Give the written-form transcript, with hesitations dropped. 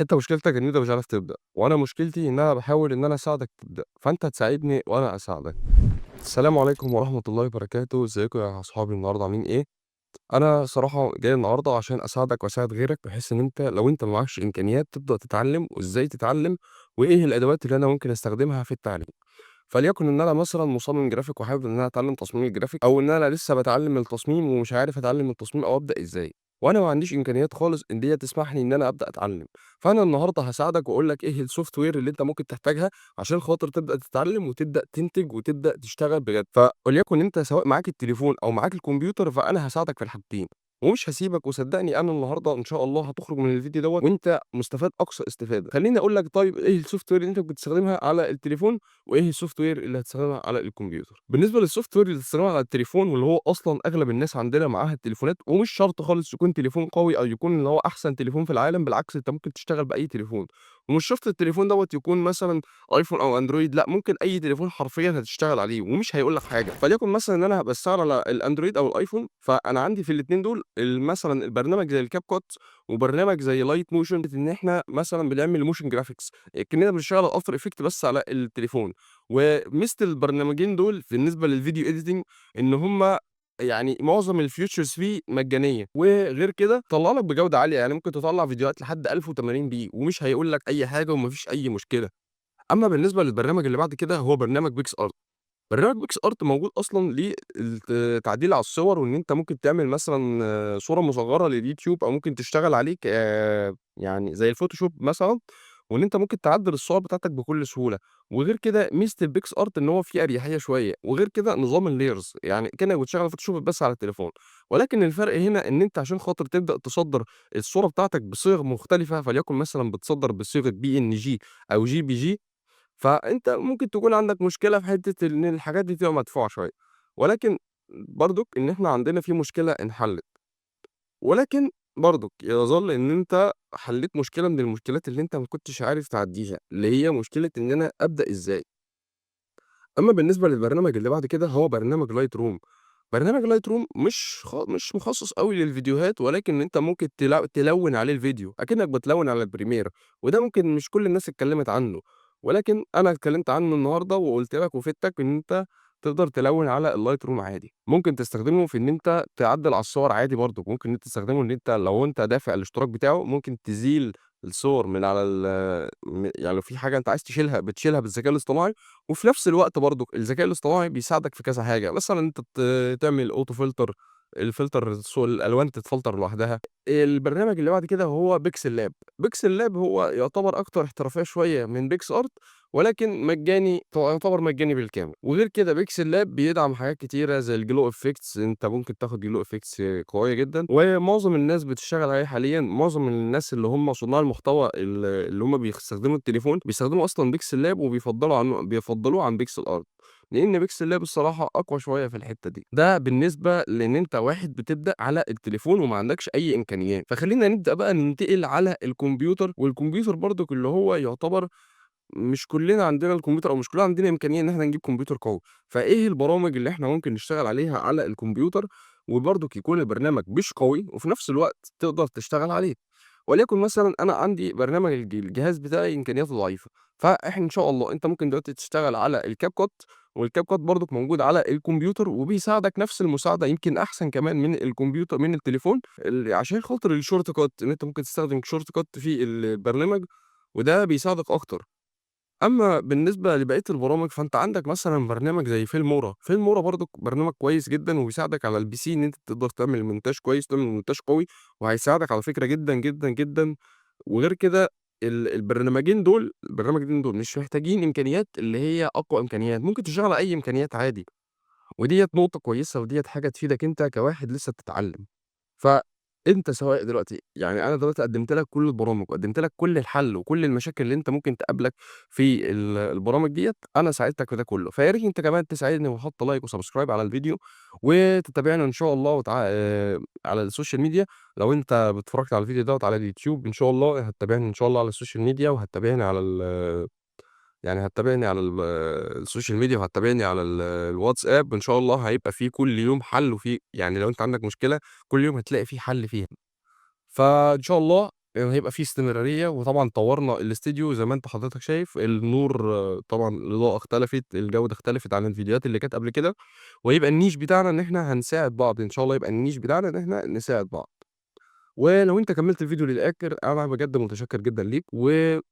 أنت مشكلتك إن أنت مش عارف تبدأ، وأنا مشكلتي إن أنا باحاول إن أنا أساعدك تبدأ، فأنت تساعدني وأنا أساعدك. السلام عليكم ورحمة الله وبركاته، إزيكم يا أصحابي النهارده عاملين إيه؟ أنا صراحة جاي النهارده عشان أساعدك وأساعد غيرك، بحيث إن أنت لو أنت ما معكش إمكانيات تبدأ تتعلم، وإزاي تتعلم، وإيه الأدوات اللي أنا ممكن أستخدمها في التعليم. فليكن إن أنا مثلًا مصمم جرافيك وحابب إن أنا أتعلم تصميم الجرافيك، أو إن أنا لسه باتعلم التصميم ومش عارف أتعلم التصميم أو أبدأ إزاي، وأنا ما عنديش إمكانيات خالص إن ديّة تسمح لي إن أنا أبدأ أتعلم. فأنا النهارده هاساعدك وأقول لك إيه الsoftware اللي أنت ممكن تحتاجها عشان خاطر تبدأ تتعلم وتبدأ تنتج وتبدأ تشتغل بجد. وليكن أنت سواء معاك التليفون أو معاك الكمبيوتر، فأنا هاساعدك في الحاجتين، ومش هاسيبك. وصدّقني أنا النهارده إن شاء الله هتخرج من الفيديو دوّة وأنت مستفاد أقصى استفادة. خلّيني أقول لك طيب إيه الsoftware اللي أنت بتستخدمها على التليفون، وإيه الsoftware اللي هتستخدمها على الكمبيوتر. بالنسبة للsoftware اللي هتستخدمها على التليفون، واللي هو أصلًا أغلب الناس عندنا معاها التليفونات، ومش شرط خالص يكون تليفون قوي أو يكون اللي هو أحسن تليفون في العالم، بالعكس أنت ممكن تشتغل بأي تليفون، ومش شرط التليفون دوّة يكون مثلًا أيفون أو أندرويد، لأ ممكن أي تليفون حرفيًا هتشتغل عليه ومش هيقول لك حاجة. فليكن مثلًا إن أنا باشتغل على الأندرويد أو الأيفون، فأنا عندي في الاتنين دول مثلًا البرنامج زي الCapcut وبرنامج زي Light Motion، إن إحنا مثلًا بنعمل motion graphics، كأننا بنشتغل على After Effects بس على التليفون. وميزة البرنامجين دول بالنسبة للفيديو editing إن هم يعني معظم الfeatures فيه مجانية، وغير كده طلّع لك بجودة عالية، يعني ممكن تطلّع فيديوهات لحد 1080p ومش هيقول لك أي حاجة وما فيش أي مشكلة. أمّا بالنسبة للبرنامج اللي بعد كده هو برنامج PicsArt. برنامج PicsArt موجود أصلًا تعديل على الصور، وإن أنت ممكن تعمل مثلًا صورة مصغّرة لليوتيوب، أو ممكن تشتغل عليه يعني زي الفوتوشوب مثلًا، وإن أنت ممكن تعدّل الصور بتاعتك بكل سهولة. وغير كده ميزة الPicsArt إن هو فيه أريحية شوية، وغير كده نظام الlayers يعني كأنك بتشغّل فوتوشوب بس على التليفون. ولكن الفرق هنا إن أنت عشان خاطر تبدأ تصدّر الصورة بتاعتك بصيغ مختلفة، فليكن مثلًا بتصدّر بصيغة PNG أو JPG، فأنت ممكن تكون عندك مشكلة في حتّة إن الحاجات دي تبقى مدفوعة شوية، ولكن برضُك إن إحنا عندنا في مشكلة انحلّت. ولكن برضُك يظل إن أنت حلّيت مشكلة من المشكلات اللي أنت ما كنتش عارف تعدّيها، اللي هي مشكلة إن أنا أبدأ إزاي. أمّا بالنسبة للبرنامج اللي بعد كده هو برنامج Lightroom. برنامج Lightroom مش مخصّص أوي للفيديوهات، ولكن أنت ممكن تلوّن عليه الفيديو أكنّك بتلوّن على الPremiere، وده ممكن مش كل الناس اتكلّمت عنّه، ولكن أنا اتكلّمت عنّه النهارده وقُلت لك وفدتك إن أنت تقدر تلوّن على الLightroom عادي. ممكن تستخدمه في إن أنت تعدّل على الصور عادي برضه، ممكن إن أنت تستخدمه إن أنت لو أنت دافع الاشتراك بتاعه ممكن تزيل الصور من على يعني لو في حاجة أنت عايز تشيلها بتشيلها بالذكاء الاصطناعي. وفي نفس الوقت برضه الذكاء الاصطناعي بيساعدك في كذا حاجة، مثلًا أنت تعمل auto filter، الفلتر الألوان تتفلتر لوحدها. البرنامج اللي بعد كده هو Pixel Lab. Pixel Lab هو يعتبر أكتر احترافية شوية من PicsArt، ولكن مجاني، يعتبر مجاني بالكامل. وغير كده Pixel Lab بيدعم حاجات كتيرة زي الglow effects، أنت ممكن تاخد glow effects قوية جدًا، ومعظم الناس بتشتغل عليه حاليًا. معظم الناس اللي هم صناع المحتوى اللي هم بيستخدموا التليفون بيستخدموا أصلًا Pixel Lab، بيفضّلوه عن Pixel Art، لإن Pixel Lab الصراحة أقوى شوية في الحتّة دي. ده بالنسبة لإن أنت واحد بتبدأ على التليفون وما عندكش أي إمكانيات. فخلّينا نبدأ بقى ننتقل على الكمبيوتر، والكمبيوتر برضُك اللي هو يعتبر مش كلّنا عندنا الكمبيوتر، أو مش كلّنا عندنا إمكانية إن إحنا نجيب كمبيوتر قوي. فإيه البرامج اللي إحنا ممكن نشتغل عليها على الكمبيوتر، وبرضُك يكون البرنامج مش قوي وفي نفس الوقت تقدر تشتغل عليه؟ وليكن مثلًا أنا عندي برنامج الجهاز بتاعي إمكانياته ضعيفة، فإحنا إن شاء الله أنت ممكن دلوقتي تشتغل على الCapcut، والCapcut برضُك موجود على الكمبيوتر وبيساعدك نفس المساعدة، يمكن أحسن كمان من الكمبيوتر من التليفون، عشان خاطر الshortcut إن أنت ممكن تستخدم shortcut في البرنامج، وده بيساعدك أكتر. أمّا بالنسبة لبقية البرامج، فأنت عندك مثلًا برنامج زي Filmora. Filmora برضك برنامج كويس جدًا وبيساعدك على الPC إن أنت تقدر تعمل مونتاج كويس، تعمل مونتاج قوي، وهيساعدك على فكرة جدًا، جدًا، جدًا. وغير كده البرنامجين دول مش محتاجين إمكانيات اللي هي أقوى إمكانيات، ممكن تشتغل على أي إمكانيات عادي، وديّة نقطة كويسة، وديّة حاجة تفيدك أنت كواحد لسه بتتعلم. فأنت سواء دلوقتي يعني أنا دلوقتي قدّمت لك كل البرامج، وقدّمت لك كل الحل وكل المشاكل اللي أنت ممكن تقابلك في البرامج ديّة، أنا ساعدتك في ده كله. فيا ريت أنت كمان تساعدني وتحط لايك وسبسكرايب على الفيديو، وتتابعنا إن شاء الله على السوشيال ميديا. لو أنت اتفرجت على الفيديو دوّة على اليوتيوب إن شاء الله هتتابعني إن شاء الله على السوشيال ميديا، وهتتابعني على يعني هتتابعني على السوشيال ميديا، وهتتابعني على الواتساب. إن شاء الله هيبقى في كل يوم حل، يعني لو أنت عندك مشكلة كل يوم هتلاقي في حل فيها. فإن شاء الله هيبقى في استمرارية، وطبعًا طوّرنا الإستديو زي ما أنت حضرتك شايف، النور طبعًا الإضاءة اختلفت، الجودة اختلفت عن الفيديوهات اللي كانت قبل كده، وهيبقى النيش بتاعنا إن إحنا هنساعد بعض، إن شاء الله يبقى النيش بتاعنا إن إحنا نساعد بعض. ولو أنت كمّلت الفيديو للآخر أنا بجد متشكر جدًا ليك، وسلام.